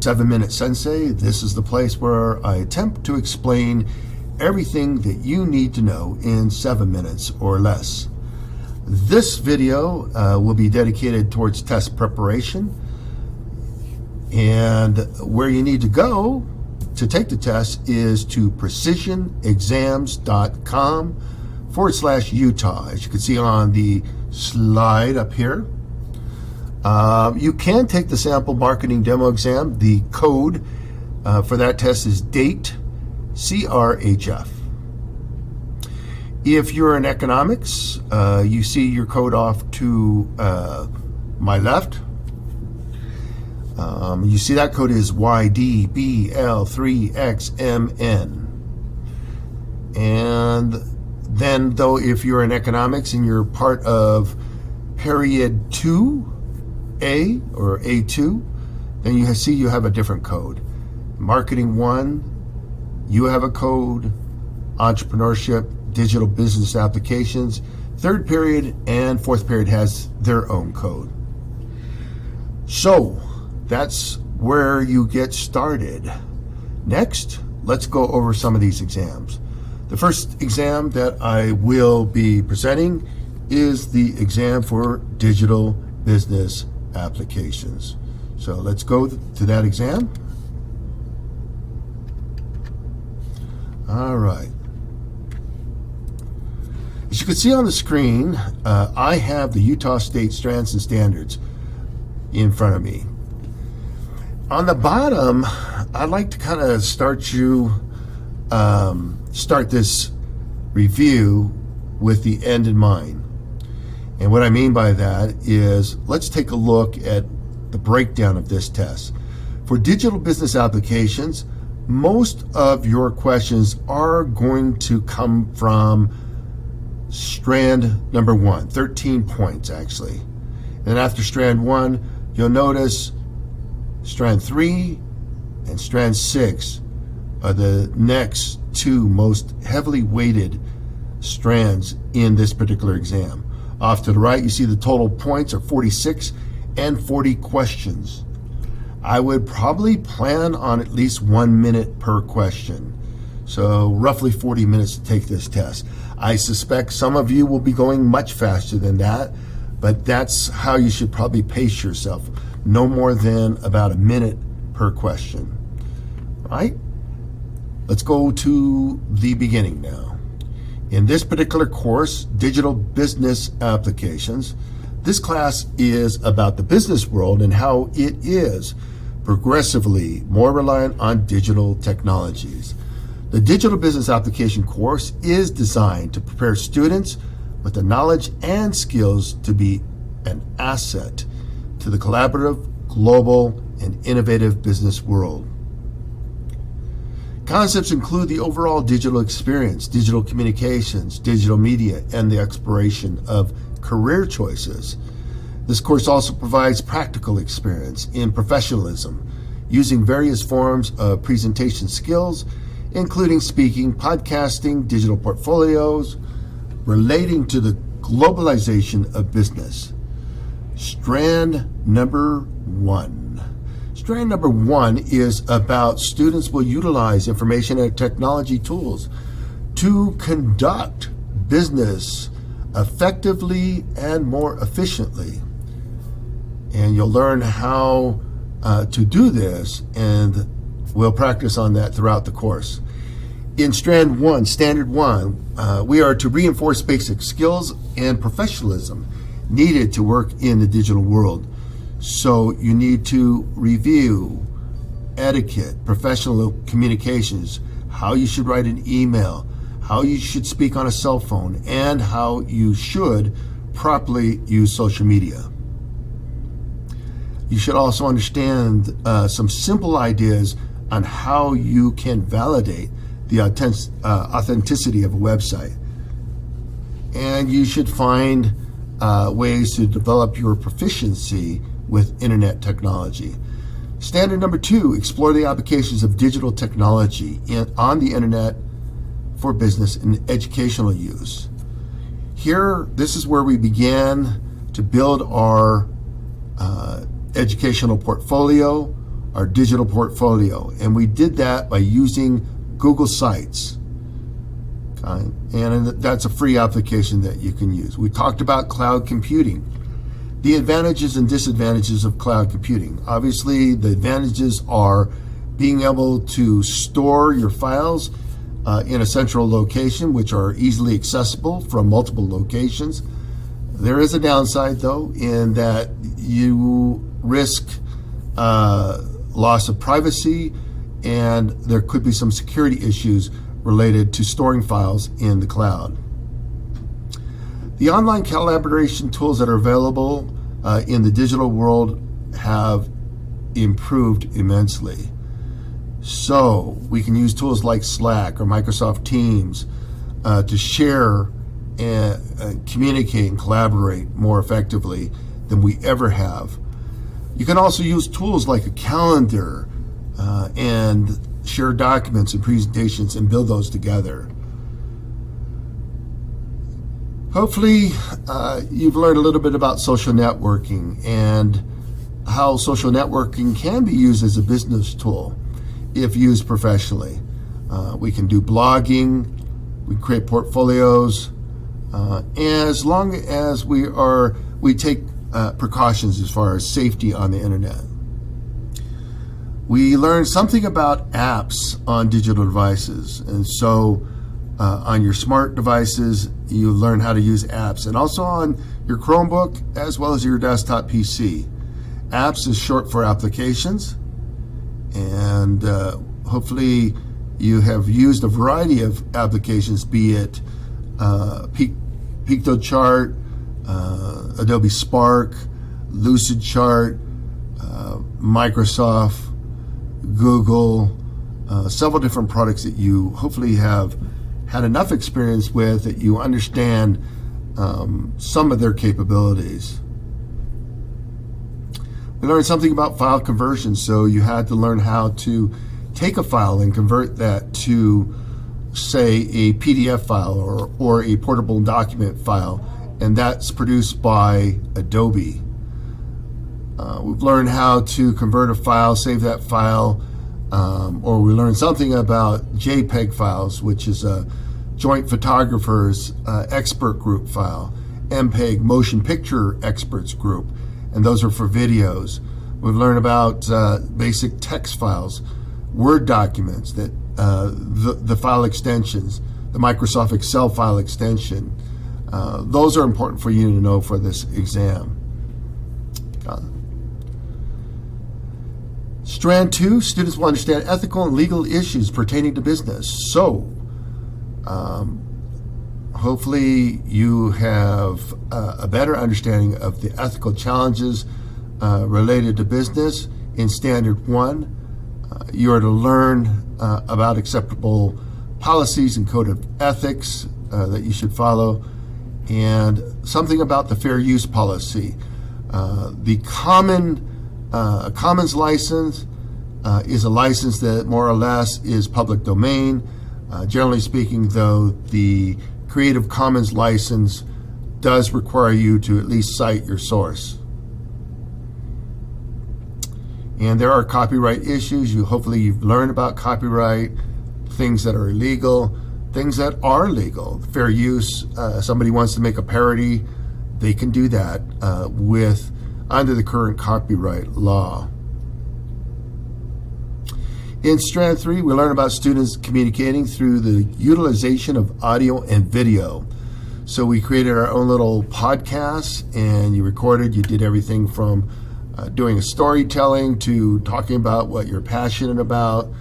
7-Minute Sensei. This is the place where I attempt to explain everything that you need to know in 7 minutes or less. This video will be dedicated towards test preparation, and where you need to go to take the test is to precisionexams.com/Utah. As you can see on the slide up here. You can take the sample marketing demo exam. The code for that test is DATE CRHF. If you're in economics, you see your code off to my left. You see that code is YDBL3XMN. And then, though, if you're in economics and you're part of period 2A or A2, then you see you have a different code. Marketing 1, you have a code. Entrepreneurship, digital business applications, 3rd period and 4th period has their own code. So that's where you get started. Next, let's go over some of these exams. The first exam that I will be presenting is the exam for digital business applications. So let's go to that exam. All right. As you can see on the screen, I have the Utah State Strands and Standards in front of me. On the bottom, I'd like to kind of start this review with the end in mind. And what I mean by that is, let's take a look at the breakdown of this test. For digital business applications, most of your questions are going to come from strand number 1, 13 points actually. And after strand 1, you'll notice strand 3 and strand 6 are the next 2 most heavily weighted strands in this particular exam. Off to the right, you see the total points are 46 and 40 questions. I would probably plan on at least 1 minute per question. So roughly 40 minutes to take this test. I suspect some of you will be going much faster than that, but that's how you should probably pace yourself. No more than about 1 minute per question. All right? Let's go to the beginning now. In this particular course, Digital Business Applications, this class is about the business world and how it is progressively more reliant on digital technologies. The Digital Business Application course is designed to prepare students with the knowledge and skills to be an asset to the collaborative, global, and innovative business world. Concepts include the overall digital experience, digital communications, digital media, and the exploration of career choices. This course also provides practical experience in professionalism, using various forms of presentation skills, including speaking, podcasting, digital portfolios, relating to the globalization of business. Strand number 1. Strand number 1 is about students will utilize information and technology tools to conduct business effectively and more efficiently. And you'll learn how to do this, and we'll practice on that throughout the course. In Strand 1, Standard 1, we are to reinforce basic skills and professionalism needed to work in the digital world. So you need to review etiquette, professional communications, how you should write an email, how you should speak on a cell phone, and how you should properly use social media. You should also understand some simple ideas on how you can validate the authenticity of a website. And you should find ways to develop your proficiency with internet technology. Standard number 2, explore the applications of digital technology on the internet for business and educational use. Here, this is where we began to build our educational portfolio, our digital portfolio. And we did that by using Google Sites. Okay? And that's a free application that you can use. We talked about cloud computing, the advantages and disadvantages of cloud computing. Obviously, the advantages are being able to store your files in a central location, which are easily accessible from multiple locations. There is a downside, though, in that you risk loss of privacy, and there could be some security issues related to storing files in the cloud. The online collaboration tools that are available in the digital world have improved immensely. So we can use tools like Slack or Microsoft Teams to share and communicate and collaborate more effectively than we ever have. You can also use tools like a calendar and share documents and presentations and build those together. Hopefully, you've learned a little bit about social networking and how social networking can be used as a business tool if used professionally. We can do blogging, we create portfolios, as long as we take precautions as far as safety on the internet. We learned something about apps on digital devices, and so on your smart devices, you learn how to use apps, and also on your Chromebook as well as your desktop PC. Apps is short for applications, and hopefully you have used a variety of applications, be it PictoChart, Adobe Spark, LucidChart, Microsoft, Google, several different products that you hopefully have had enough experience with that you understand some of their capabilities. We learned something about file conversion, so you had to learn how to take a file and convert that to, say, a PDF file or a portable document file, and that's produced by Adobe. We've learned how to convert a file, save that file, or we learned something about JPEG files, which is a Joint Photographers Expert Group file, MPEG, Motion Picture Experts Group, and those are for videos. We've learned about basic text files, Word documents, that the file extensions, the Microsoft Excel file extension. Those are important for you to know for this exam. Strand 2, students will understand ethical and legal issues pertaining to business. So, hopefully you have a better understanding of the ethical challenges related to business. In Standard 1, you are to learn about acceptable policies and code of ethics that you should follow, and something about the fair use policy. The Commons license is a license that more or less is public domain. Generally speaking, though, the Creative Commons license does require you to at least cite your source. And there are copyright issues. Hopefully you've learned about copyright, things that are illegal, things that are legal. Fair use, somebody wants to make a parody, they can do that under the current copyright law. In Strand 3, we learn about students communicating through the utilization of audio and video. So we created our own little podcast, and you did everything from doing a storytelling to talking about what you're passionate about,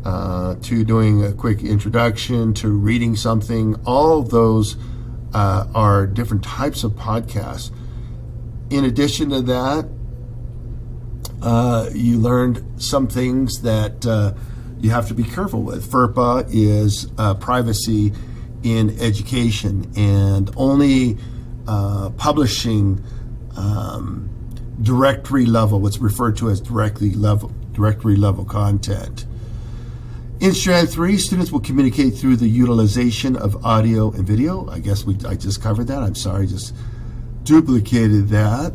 to doing a quick introduction, to reading something. All of those are different types of podcasts. In addition to that, you learned some things that you have to be careful with. FERPA is privacy in education, and only publishing directory level, what's referred to as directory level content. In Strand 3, students will communicate through the utilization of audio and video. I guess I just covered that. I'm sorry, just duplicated that.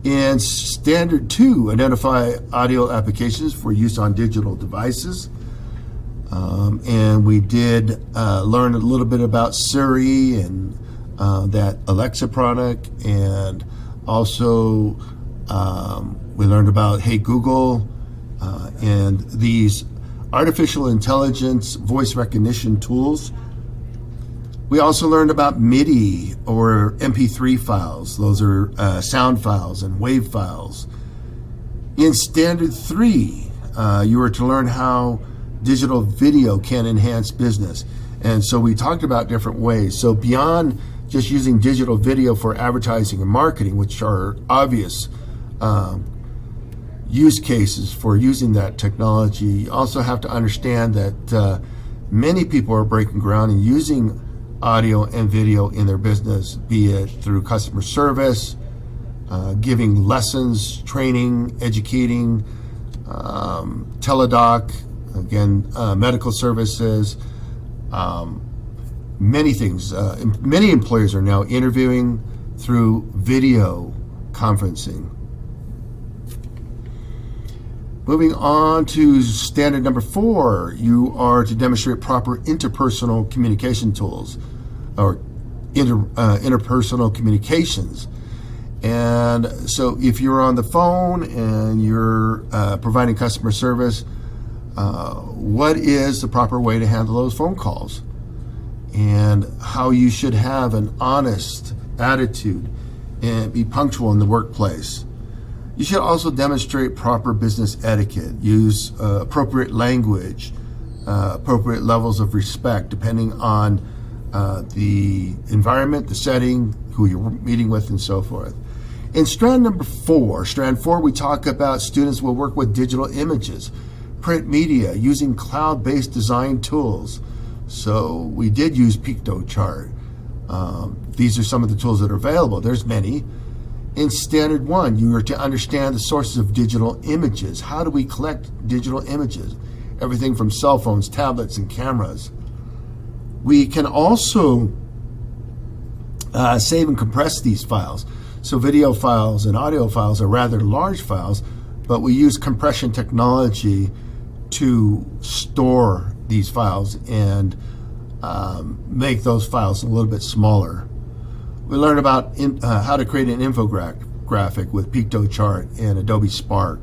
In Standard 2, identify audio applications for use on digital devices. And we did learn a little bit about Siri and that Alexa product, and also we learned about Hey Google and these artificial intelligence voice recognition tools. We also learned about MIDI or MP3 files. Those are sound files and wave files. In Standard 3, you were to learn how digital video can enhance business. And so we talked about different ways. So beyond just using digital video for advertising and marketing, which are obvious use cases for using that technology, you also have to understand that many people are breaking ground and using audio and video in their business, be it through customer service, giving lessons, training, educating, teledoc, again, medical services, many things. Many employers are now interviewing through video conferencing. Moving on to standard number 4, you are to demonstrate proper interpersonal communication tools, or interpersonal communications. And so if you're on the phone and you're providing customer service, what is the proper way to handle those phone calls? And how you should have an honest attitude and be punctual in the workplace. You should also demonstrate proper business etiquette, use appropriate language, appropriate levels of respect, depending on the environment, the setting, who you're meeting with, and so forth. In strand 4, we talk about students will work with digital images, print media, using cloud-based design tools. So we did use PictoChart. These are some of the tools that are available. There's many. In Standard 1, you are to understand the sources of digital images. How do we collect digital images? Everything from cell phones, tablets, and cameras. We can also save and compress these files. So video files and audio files are rather large files, but we use compression technology to store these files and make those files a little bit smaller. We learned about how to create an infographic with PictoChart and Adobe Spark.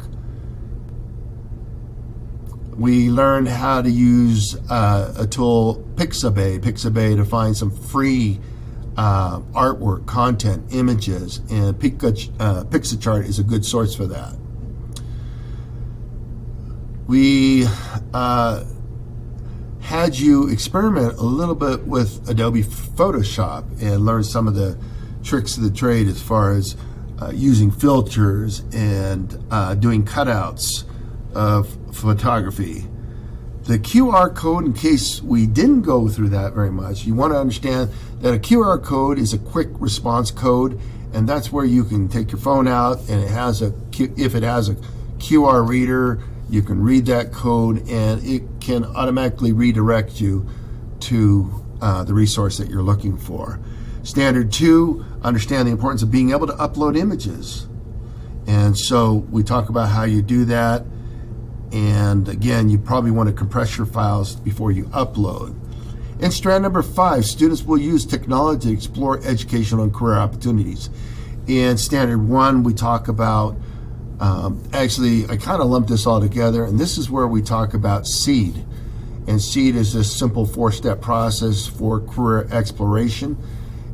We learned how to use a tool, Pixabay, to find some free artwork, content, images, and Pixachart is a good source for that. We had you experiment a little bit with Adobe Photoshop and learn some of the tricks of the trade as far as using filters and doing cutouts of photography. The QR code, in case we didn't go through that very much, you want to understand that a QR code is a quick response code, and that's where you can take your phone out and if it has a QR reader, you can read that code and it can automatically redirect you to the resource that you're looking for. Standard 2, understand the importance of being able to upload images. And so we talk about how you do that. And again, you probably want to compress your files before you upload. In strand number 5, students will use technology to explore educational and career opportunities. In standard 1, we talk about actually, I kind of lumped this all together, and this is where we talk about SEED. And SEED is this simple 4-step process for career exploration.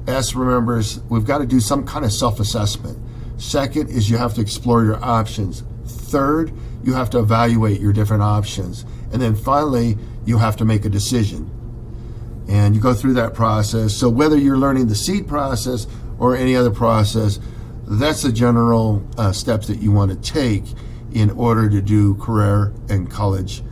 S remembers we've got to do some kind of self-assessment. Second is you have to explore your options. Third, you have to evaluate your different options. And then finally, you have to make a decision. And you go through that process. So whether you're learning the SEED process or any other process, that's the general steps that you want to take in order to do career and college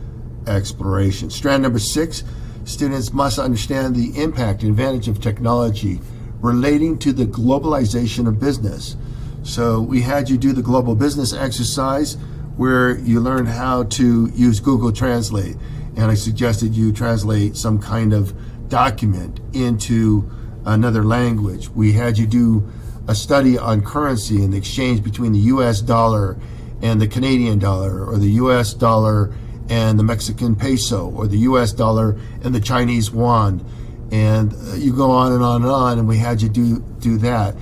exploration. Strand number 6, students must understand the impact and advantage of technology relating to the globalization of business. So we had you do the global business exercise where you learned how to use Google Translate. And I suggested you translate some kind of document into another language. We had you do a study on currency and the exchange between the US dollar and the Canadian dollar, or the US dollar and the Mexican peso, or the US dollar and the Chinese yuan. And you go on and on and on, and we had you do that.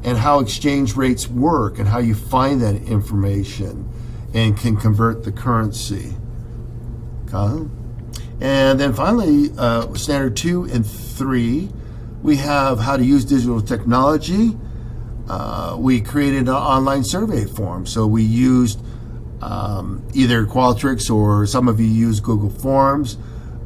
And how exchange rates work and how you find that information and can convert the currency. Okay. And then finally, standard 2 and 3, we have how to use digital technology. We created an online survey form. So we used either Qualtrics, or some of you use Google Forms,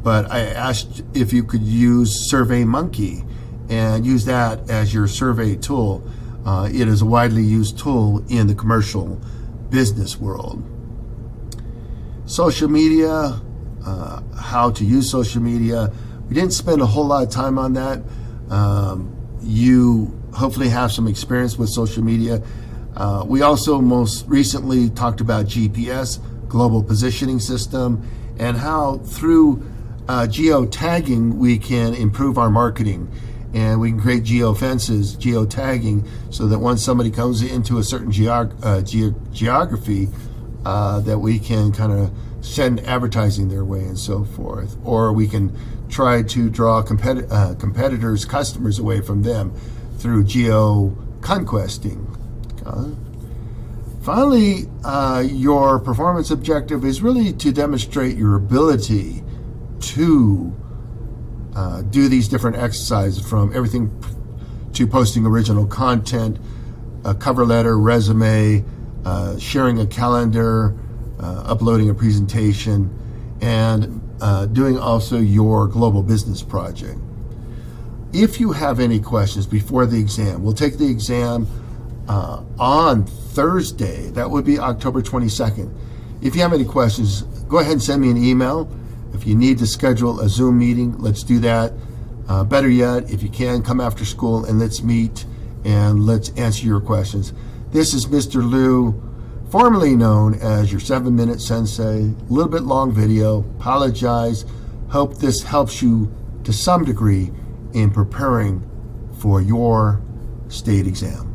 but I asked if you could use SurveyMonkey and use that as your survey tool. It is a widely used tool in the commercial business world. Social media, how to use social media. We didn't spend a whole lot of time on that. You hopefully have some experience with social media. We also most recently talked about GPS, Global Positioning System, and how through geotagging we can improve our marketing. And we can create geofences, geotagging, so that once somebody comes into a certain geography, that we can kind of send advertising their way and so forth. Or we can try to draw competitors, customers away from them through geo-conquesting. Okay. Finally, your performance objective is really to demonstrate your ability to do these different exercises, from everything to posting original content, a cover letter, resume, sharing a calendar, uploading a presentation, and doing also your global business project. If you have any questions before the exam, we'll take the exam on Thursday. That would be October 22nd. If you have any questions, go ahead and send me an email. If you need to schedule a Zoom meeting, let's do that. Better yet, if you can, come after school and let's meet and let's answer your questions. This is Mr. Liu, formerly known as your 7-Minute Sensei. A little bit long video. Apologize. Hope this helps you to some degree in preparing for your state exam.